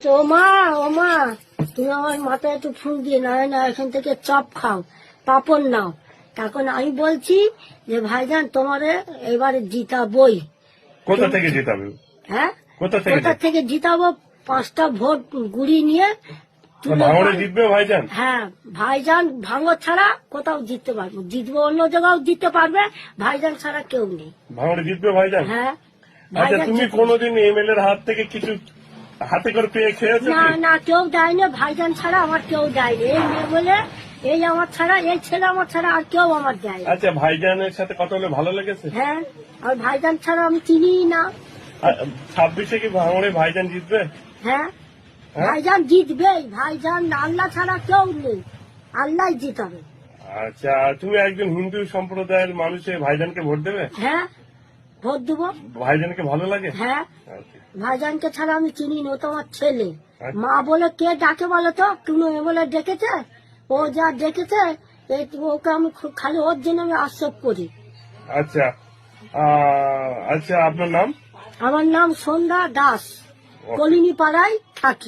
তো ও মা, তুমি আমার মাথায় একটু ফুল দিয়ে না এখান থেকে চপ খাও, পাপড় নাও। তখন আমি বলছি যে ভাইজান তোমারে এবারে জিতাবই। কোথা থেকে জিতাবে? হ্যাঁ, কোথা থেকে জিতাবো? 5টা ভোট গুড়ি নিয়ে ভাঙড়ে জিতবে ভাইজান? হ্যাঁ, ভাইজান ভাঙর ছাড়া কোথাও জিততে পারবো, জিতবো অন্য জায়গাও জিততে পারবে, ভাইজান ছাড়া কেউ নেই। ভাঙড়ে জিতবে ভাইজান? হ্যাঁ। আচ্ছা, তুমি কোনোদিন এমএলএ এর হাত থেকে কিছু হাতে করে পেয়ে খেয়েছো? না, কেউ দেয়নি, ভাইজান ছাড়া আমার কেউ দেয়নি। এই মেয়ে বলে এই আমার ছাড়া, এই ছেলে আমার ছাড়া আর কেউ আমার দেয়। আচ্ছা, ভাইজানের সাথে কথা বলে ভালো লেগেছে? হ্যাঁ, আর ভাইজান ছাড়া আমি চিনি না। 26-এ কি ভাঙড়ে ভাইজান জিতবে? হ্যাঁ, ভাইজান জিতবেই, ভাইজান আল্লাহ ছাড়া কেউ নেই, আল্লাহ জিতাবে। আচ্ছা, তুমি একজন হিন্দু সম্প্রদায়ের মানুষে ভাইজানকে ভোট দেবে? হ্যাঁ, ভোট দেবো। ভাইজানকে ভালো লাগে? হ্যাঁ, আচ্ছা। ভাইজানকে ছাড়া আমি চিনি না, ও তো আমার ছেলে। মা বলে কে ডাকে বলো তো? টুনু বলে ডেকেছে, ও যা ডেকেছে ওকে আমি খালি ওর জন্য আমি আশ্রয় করি। আচ্ছা, আচ্ছা, আপনার নাম? আমার নাম সন্ধ্যা দাস, কলিনী পাড়ায় থাকি।